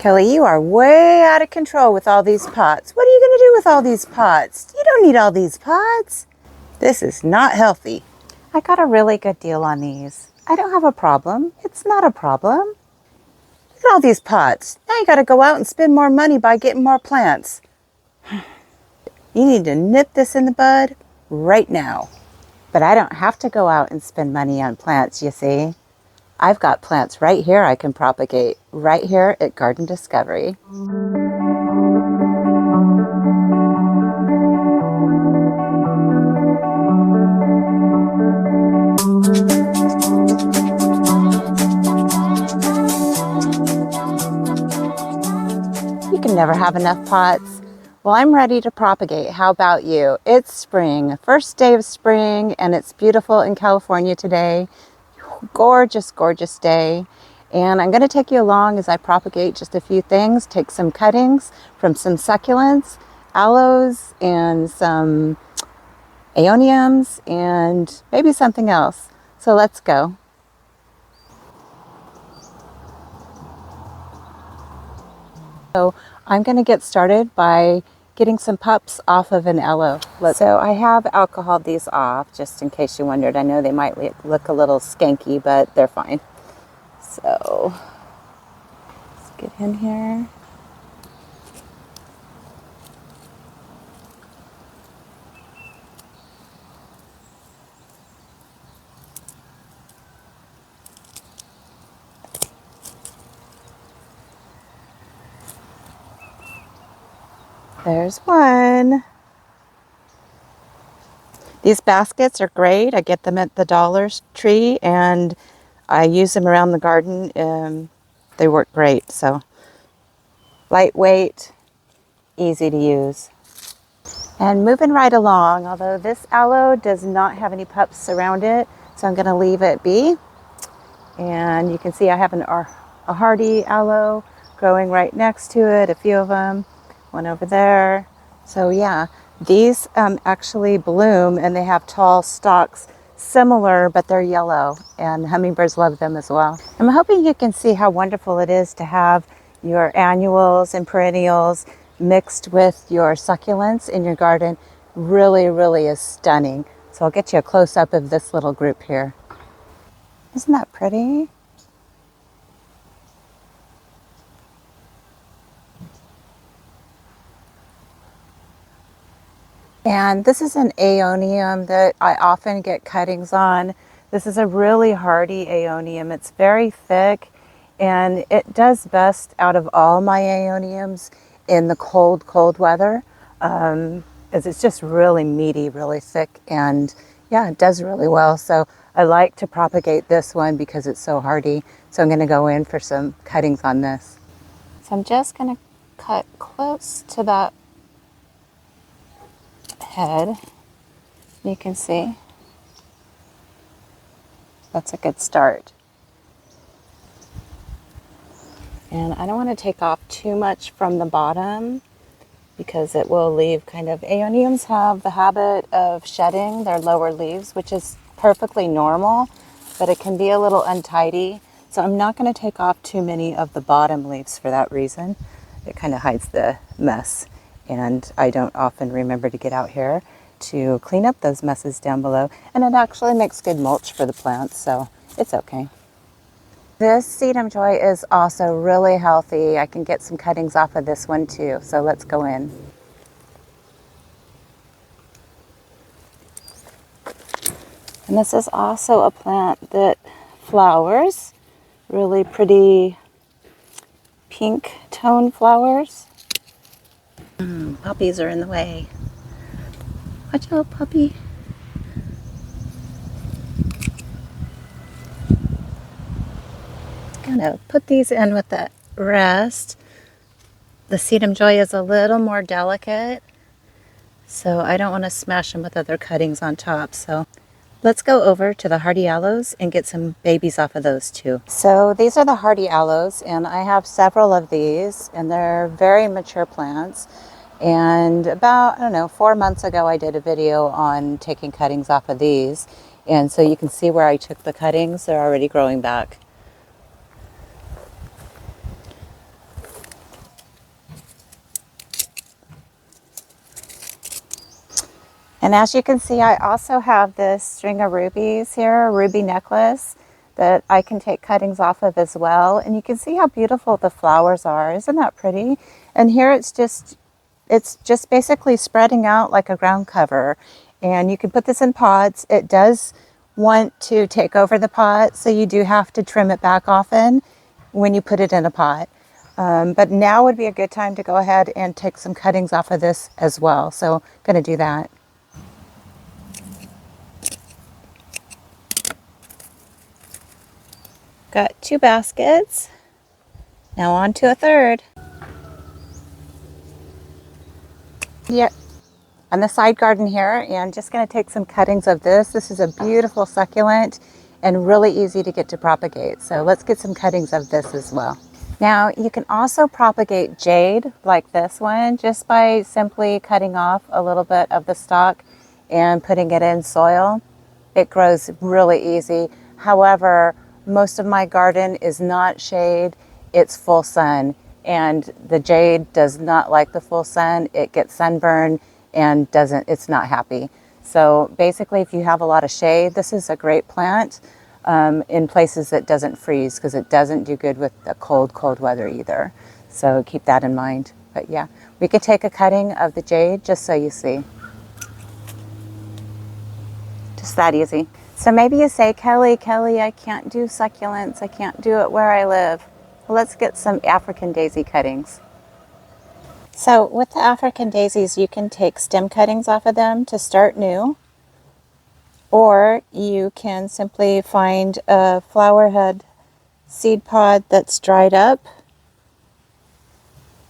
Kelly, you are way out of control with all these pots. What are you going to do with all these pots? You don't need all these pots. This is not healthy. I got a really good deal on these. I don't have a problem. It's not a problem. Look at all these pots. Now you got to go out and spend more money by getting more plants. You need to nip this in the bud right now. But I don't have to go out and spend money on plants, you see. I've got plants right here I can propagate, right here at Garden Discovery. You can never have enough pots. Well, I'm ready to propagate. How about you? It's spring, first day of spring, and it's beautiful in California today. Gorgeous, gorgeous day. And I'm going to take you along as I propagate just a few things. Take some cuttings from some succulents, aloes, and some aeoniums, and maybe something else. So let's go. So I'm going to get started by getting some pups off of an aloe. So I have alcoholed these off, just in case you wondered. I know they might look a little skanky, but they're fine. So let's get in here. There's one. These baskets are great. I get them at the Dollar Tree and I use them around the garden. They work great. So lightweight, easy to use. And moving right along, although this aloe does not have any pups around it, so I'm going to leave it be. And you can see I have a hardy aloe growing right next to it, a few of them. One over there. So yeah, these actually bloom and they have tall stalks, similar, but they're yellow, and hummingbirds love them as well. I'm hoping you can see how wonderful it is to have your annuals and perennials mixed with your succulents in your garden. Really, really is stunning. So I'll get you a close-up of this little group here. Isn't that pretty? And this is an aeonium that I often get cuttings on. This is a really hardy aeonium. It's very thick and it does best out of all my aeoniums in the cold, cold weather. As it's just really meaty, really thick, and yeah, it does really well. So I like to propagate this one because it's so hardy. So I'm gonna go in for some cuttings on this. So I'm just gonna cut close to that head. You can see that's a good start. And I don't want to take off too much from the bottom because it will leave kind of, aeoniums have the habit of shedding their lower leaves, which is perfectly normal, but it can be a little untidy. So I'm not going to take off too many of the bottom leaves for that reason. It kind of hides the mess. And I don't often remember to get out here to clean up those messes down below. And it actually makes good mulch for the plants, so it's okay. This sedum joy is also really healthy. I can get some cuttings off of this one too, so let's go in. And this is also a plant that flowers, really pretty pink tone flowers. Puppies are in the way. Watch out, puppy. Gonna put these in with the rest. The sedum joy is a little more delicate, so I don't want to smash them with other cuttings on top. So let's go over to the hardy aloes and get some babies off of those too. So these are the hardy aloes, and I have several of these, and they're very mature plants. And about, I don't know, 4 months ago I did a video on taking cuttings off of these, and so you can see where I took the cuttings. They're already growing back. And as you can see, I also have this string of rubies here, a ruby necklace that I can take cuttings off of as well. And you can see how beautiful the flowers are. Isn't that pretty? And here it's just basically spreading out like a ground cover. And you can put this in pots. It does want to take over the pot, so you do have to trim it back often when you put it in a pot. But now would be a good time to go ahead and take some cuttings off of this as well. So I'm going to do that. Got 2 baskets. Now on to a third. Here on the side garden here, and just going to take some cuttings of this. This is a beautiful succulent and really easy to get to propagate. So let's get some cuttings of this as well. Now you can also propagate jade like this one just by simply cutting off a little bit of the stalk and putting it in soil. It grows really easy. However, most of my garden is not shade, it's full sun. And the jade does not like the full sun. It gets sunburned and it's not happy. So basically, if you have a lot of shade, this is a great plant in places that doesn't freeze, because it doesn't do good with the cold weather either. So keep that in mind. But yeah, we could take a cutting of the jade just so you see. Just that easy. So maybe you say, Kelly, I can't do succulents. I can't do it where I live. Well, let's get some African daisy cuttings. So with the African daisies, you can take stem cuttings off of them to start new, or you can simply find a flower head seed pod that's dried up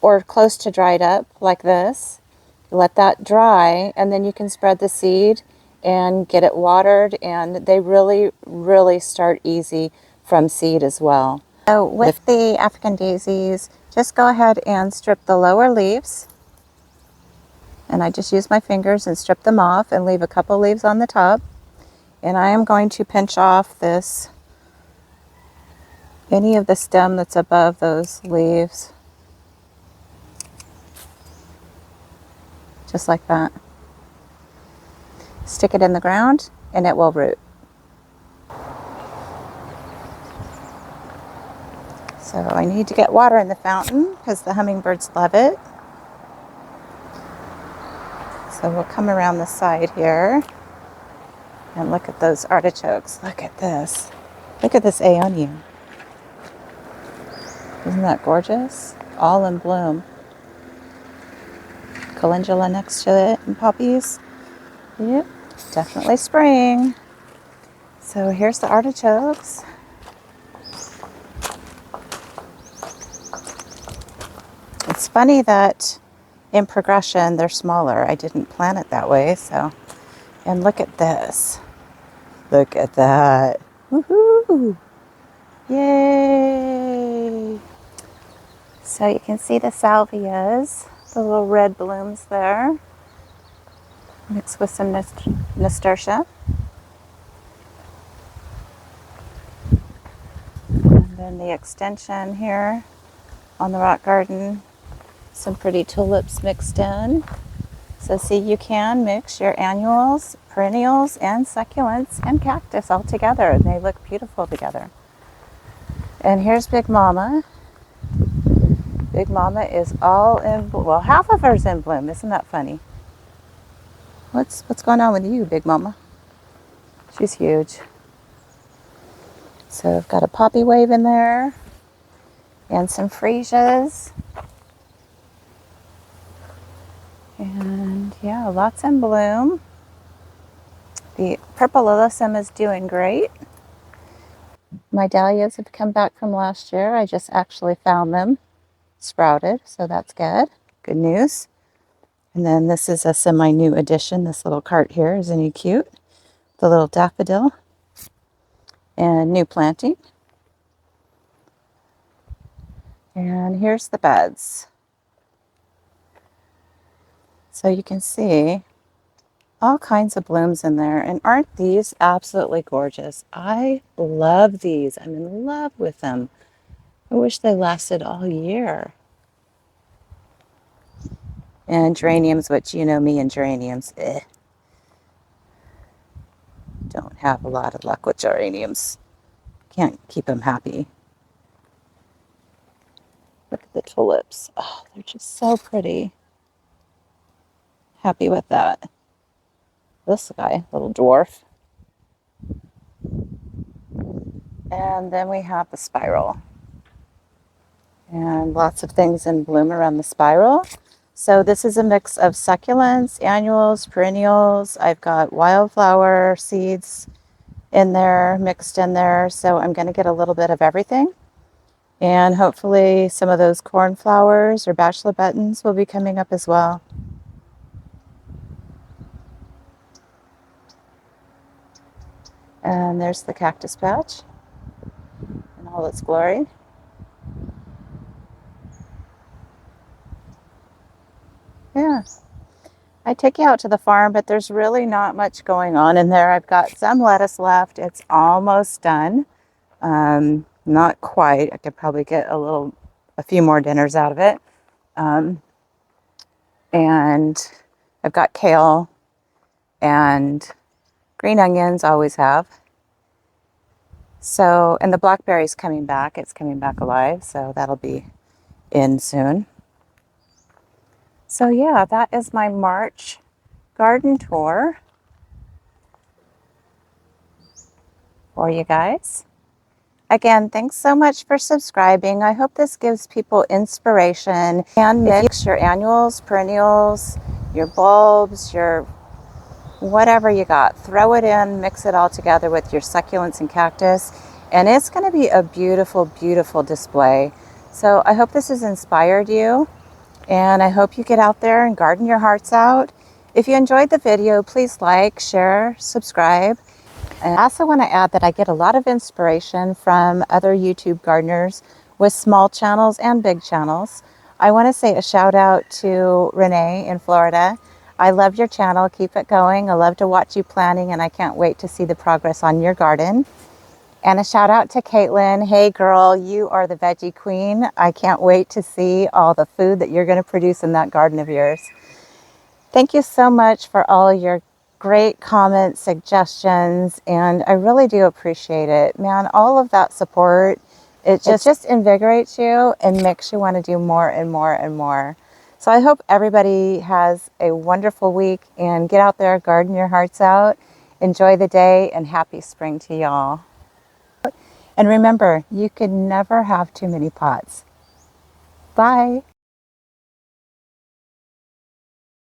or close to dried up like this. Let that dry, and then you can spread the seed and get it watered, and they really start easy from seed as well. So with the African daisies, just go ahead and strip the lower leaves. And I just use my fingers and strip them off and leave a couple leaves on the top. And I am going to pinch off any of the stem that's above those leaves. Just like that. Stick it in the ground and it will root. So I need to get water in the fountain because the hummingbirds love it. So we'll come around the side here and look at those artichokes. Look at this. Look at this aeonium. Isn't that gorgeous? All in bloom. Calendula next to it and poppies. Yep, definitely spring. So here's the artichokes. It's funny that in progression they're smaller. I didn't plan it that way, so. And look at this. Look at that. Woohoo! Yay! So you can see the salvias, the little red blooms there, mixed with some nasturtia. And then the extension here on the rock garden, some pretty tulips mixed in. So see, you can mix your annuals, perennials, and succulents and cactus all together, and they look beautiful together. And here's Big Mama. Big Mama is all in bloom. Well, half of her's in bloom. Isn't that funny? What's going on with you, Big Mama? She's huge. So I've got a poppy wave in there and some freesias. And yeah, lots in bloom. The purple alyssum is doing great. My dahlias have come back from last year. I just actually found them sprouted, so that's good. Good news. And then this is a semi-new addition. This little cart here, isn't he cute? The little daffodil. And new planting. And here's the beds. So you can see all kinds of blooms in there. And aren't these absolutely gorgeous? I love these. I'm in love with them. I wish they lasted all year. And geraniums, which you know me and geraniums. don't have a lot of luck with geraniums. Can't keep them happy. Look at the tulips. Oh, they're just so pretty. Happy with that. This guy, little dwarf. And then we have the spiral. And lots of things in bloom around the spiral. So this is a mix of succulents, annuals, perennials. I've got wildflower seeds in there, mixed in there. So I'm going to get a little bit of everything. And hopefully some of those cornflowers or bachelor buttons will be coming up as well. And there's the cactus patch in all its glory. Yeah. I take you out to the farm, but there's really not much going on in there. I've got some lettuce left. It's almost done. Not quite. I could probably get a few more dinners out of it. And I've got kale and green onions, always have. So, and the blackberry's coming back. It's coming back alive, so that'll be in soon. So yeah, that is my March garden tour for you guys. Again, thanks so much for subscribing. I hope this gives people inspiration. And mix your annuals, perennials, your bulbs, your whatever you got. Throw it in, mix it all together with your succulents and cactus, and it's going to be a beautiful, beautiful display. So I hope this has inspired you, and I hope you get out there and garden your hearts out. If you enjoyed the video, please like, share, subscribe. And I also want to add that I get a lot of inspiration from other YouTube gardeners with small channels and big channels. I want to say a shout out to Renee in Florida. I love your channel. Keep it going. I love to watch you planting, and I can't wait to see the progress on your garden. And a shout out to Caitlin. Hey girl, you are the veggie queen. I can't wait to see all the food that you're going to produce in that garden of yours. Thank you so much for all your great comments, suggestions, and I really do appreciate it. Man, all of that support, it just invigorates you and makes you want to do more and more and more. So I hope everybody has a wonderful week, and get out there, garden your hearts out, enjoy the day, and happy spring to y'all. And remember, you can never have too many pots. Bye.